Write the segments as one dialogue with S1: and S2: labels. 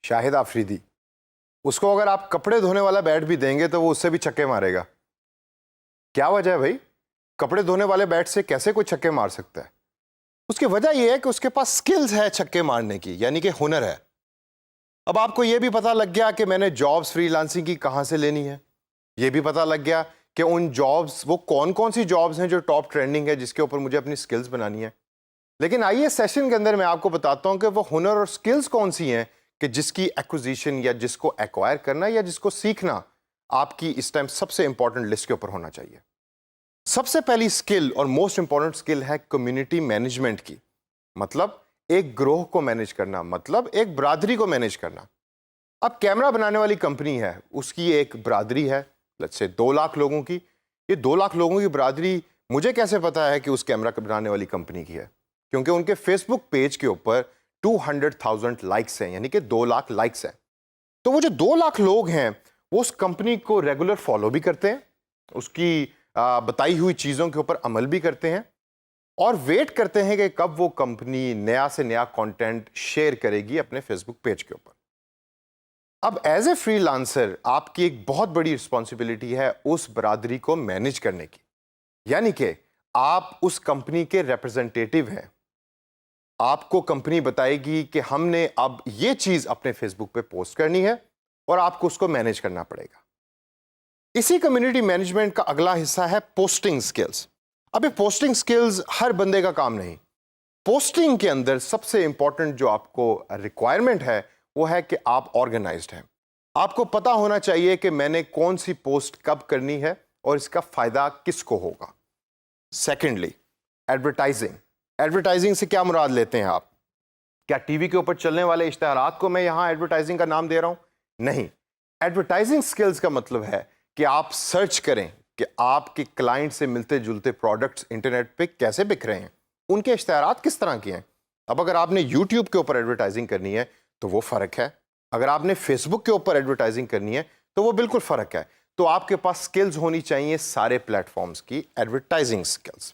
S1: شاہد آفریدی، اس کو اگر آپ کپڑے دھونے والا بیٹ بھی دیں گے تو وہ اس سے بھی چھکے مارے گا. کیا وجہ ہے بھائی؟ کپڑے دھونے والے بیٹ سے کیسے کوئی چھکے مار سکتا ہے؟ اس کی وجہ یہ ہے کہ اس کے پاس سکلز ہے چھکے مارنے کی، یعنی کہ ہنر ہے. اب آپ کو یہ بھی پتا لگ گیا کہ میں نے جابز فری لانسنگ کی کہاں سے لینی ہے. یہ بھی پتا لگ گیا کہ ان جابز وہ کون کون سی جابز ہیں جو ٹاپ ٹرینڈنگ ہے، جس کے اوپر مجھے اپنی سکلز بنانی ہے. لیکن آئیے سیشن کے اندر میں آپ کو بتاتا ہوں کہ وہ ہنر اور سکلز کون سی ہیں کہ جس کی ایکوزیشن یا جس کو ایکوائر کرنا یا جس کو سیکھنا آپ کی اس ٹائم سب سے امپورٹنٹ لسٹ کے اوپر ہونا چاہیے. سب سے پہلی سکل اور موسٹ امپورٹنٹ سکل ہے کمیونٹی مینجمنٹ کی. مطلب ایک گروہ کو مینج کرنا، مطلب ایک برادری کو مینج کرنا. اب کیمرہ بنانے والی کمپنی ہے، اس کی ایک برادری ہے لیٹس سے 2 لاکھ لوگوں کی. یہ 2 لاکھ لوگوں کی برادری مجھے کیسے پتا ہے کہ اس کیمرہ بنانے والی کمپنی کی ہے؟ کیونکہ ان کے فیس بک پیج کے اوپر 200,000 لائکس ہیں، یعنی کہ 2 لاکھ لائکس ہیں. تو وہ جو 2 لاکھ لوگ ہیں وہ اس کمپنی کو ریگولر فالو بھی کرتے ہیں، اس کی بتائی ہوئی چیزوں کے اوپر عمل بھی کرتے ہیں اور ویٹ کرتے ہیں کہ کب وہ کمپنی نیا سے نیا کانٹینٹ شیئر کرے گی اپنے فیس بک پیج کے اوپر. اب ایز اے فری لانسر آپ کی ایک بہت بڑی رسپانسبلٹی ہے اس برادری کو مینج کرنے کی، یعنی کہ آپ اس کمپنی کے ریپرزنٹیٹیو ہیں. آپ کو کمپنی بتائے گی کہ ہم نے اب یہ چیز اپنے فیس بک پہ پوسٹ کرنی ہے اور آپ کو اس کو مینج کرنا پڑے گا. اسی کمیونٹی مینجمنٹ کا اگلا حصہ ہے پوسٹنگ سکلز. اب یہ پوسٹنگ سکلز ہر بندے کا کام نہیں. پوسٹنگ کے اندر سب سے امپورٹنٹ جو آپ کو ریکوائرمنٹ ہے وہ ہے کہ آپ آرگنائزڈ ہیں. آپ کو پتا ہونا چاہیے کہ میں نے کون سی پوسٹ کب کرنی ہے اور اس کا فائدہ کس کو ہوگا. Secondly, advertising. ایڈورٹائزنگ سے کیا مراد لیتے ہیں آپ؟ کیا ٹی وی کے اوپر چلنے والے اشتہارات کو میں یہاں ایڈورٹائزنگ کا نام دے رہا ہوں؟ نہیں. ایڈورٹائزنگ سکلز کا مطلب ہے کہ آپ سرچ کریں کہ آپ کے کلائنٹ سے ملتے جلتے پروڈکٹس انٹرنیٹ پہ کیسے بک رہے ہیں، ان کے اشتہارات کس طرح کے ہیں. اب اگر آپ نے یوٹیوب کے اوپر ایڈورٹائزنگ کرنی ہے تو وہ فرق ہے، اگر آپ نے فیس بک کے اوپر ایڈورٹائزنگ کرنی ہے تو وہ بالکل فرق ہے. تو آپ کے پاس سکلز ہونی چاہیے سارے پلیٹ فارمز کی ایڈورٹائزنگ سکلز.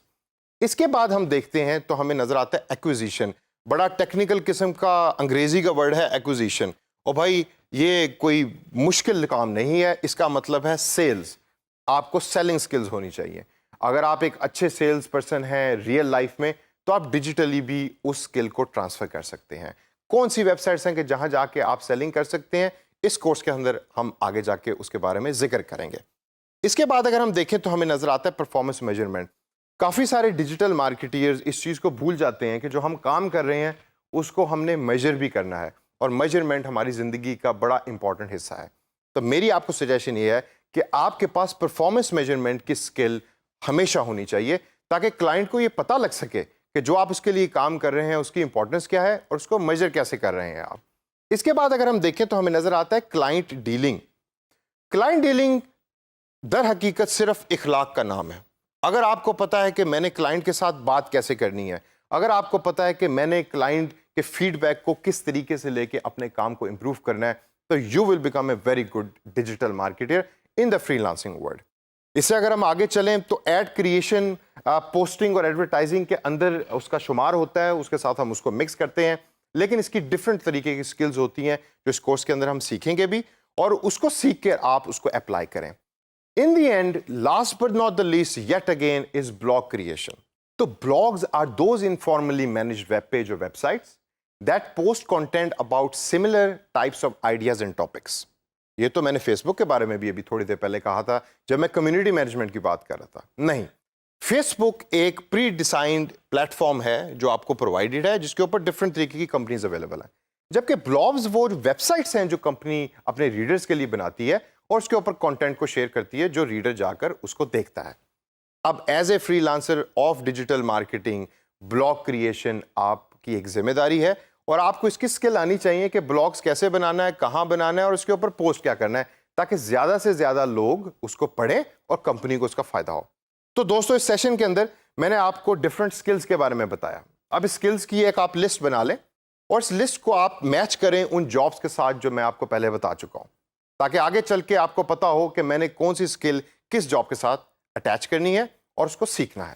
S1: اس کے بعد ہم دیکھتے ہیں تو ہمیں نظر آتا ہے ایکوزیشن. بڑا ٹیکنیکل قسم کا انگریزی کا ورڈ ہے ایکوزیشن. اور بھائی یہ کوئی مشکل کام نہیں ہے، اس کا مطلب ہے سیلز. آپ کو سیلنگ سکلز ہونی چاہیے. اگر آپ ایک اچھے سیلز پرسن ہیں ریئل لائف میں تو آپ ڈیجیٹلی بھی اس سکل کو ٹرانسفر کر سکتے ہیں. کون سی ویب سائٹس ہیں کہ جہاں جا کے آپ سیلنگ کر سکتے ہیں، اس کورس کے اندر ہم آگے جا کے اس کے بارے میں ذکر کریں گے. اس کے بعد اگر ہم دیکھیں تو ہمیں نظر آتا ہے پرفارمنس میجرمنٹ. کافی سارے ڈیجیٹل مارکیٹرز اس چیز کو بھول جاتے ہیں کہ جو ہم کام کر رہے ہیں اس کو ہم نے میجر بھی کرنا ہے، اور میجرمنٹ ہماری زندگی کا بڑا امپورٹنٹ حصہ ہے. تو میری آپ کو سجیشن یہ ہے کہ آپ کے پاس پرفارمنس میجرمنٹ کی سکل ہمیشہ ہونی چاہیے تاکہ کلائنٹ کو یہ پتہ لگ سکے کہ جو آپ اس کے لیے کام کر رہے ہیں اس کی امپورٹنس کیا ہے اور اس کو میجر کیسے کر رہے ہیں آپ. اس کے بعد اگر ہم دیکھیں تو ہمیں نظر آتا ہے کلائنٹ ڈیلنگ. کلائنٹ ڈیلنگ در حقیقت صرف اخلاق کا نام ہے. اگر آپ کو پتا ہے کہ میں نے کلائنٹ کے ساتھ بات کیسے کرنی ہے، اگر آپ کو پتا ہے کہ میں نے کلائنٹ کے فیڈ بیک کو کس طریقے سے لے کے اپنے کام کو امپروو کرنا ہے، تو you will become a very good digital marketer in the freelancing world. اس سے اگر ہم آگے چلیں تو ایڈ کریشن پوسٹنگ اور ایڈورٹائزنگ کے اندر اس کا شمار ہوتا ہے، اس کے ساتھ ہم اس کو مکس کرتے ہیں. لیکن اس کی ڈفرینٹ طریقے کی سکلز ہوتی ہیں جو اس کورس کے اندر ہم سیکھیں گے بھی، اور اس کو سیکھ کے آپ اس کو اپلائی کریں. In the end, last but not the least, yet again, is blog creation. So blogs are those informally managed web page or websites that post content about similar types of ideas and topics. یہ تو میں نے face بک کے بارے میں بھی ابھی تھوڑی دیر پہلے کہا تھا جب میں کمیونٹی مینجمنٹ کی بات کر رہا تھا. نہیں، فیس بک ایک پری ڈیزائنڈ پلیٹ فارم ہے جو آپ کو پرووائڈیڈ ہے، جس کے اوپر ڈفرینٹ طریقے کی کمپنیز اویلیبل ہیں. جبکہ بلاگز وہ ویب سائٹس ہیں جو کمپنی اپنے ریڈرز کے لیے بناتی ہے اور اس کے اوپر کنٹینٹ کو شیئر کرتی ہے جو ریڈر جا کر اس کو دیکھتا ہے. اب as a free lancer of digital marketing, blog creation آپ کی ایک ذمہ داری ہے، اور آپ کو اس کی سکل آنی چاہیے کہ بلاگز کیسے بنانا ہے، کہاں بنانا ہے، اور اس کے اوپر پوسٹ کیا کرنا ہے تاکہ زیادہ سے زیادہ لوگ اس کو پڑھیں اور کمپنی کو اس کا فائدہ ہو. تو دوستو اس سیشن کے اندر میں نے آپ کو ڈفرینٹ سکلز کے بارے میں بتایا. اب اس سکلز کی ایک آپ لسٹ بنا لیں اور اس لسٹ کو آپ میچ کریں ان جابس کے ساتھ جو میں آپ کو پہلے بتا چکا ہوں، تاکہ آگے چل کے آپ کو پتا ہو کہ میں نے کون سی سکل کس جاب کے ساتھ اٹیچ کرنی ہے اور اس کو سیکھنا ہے.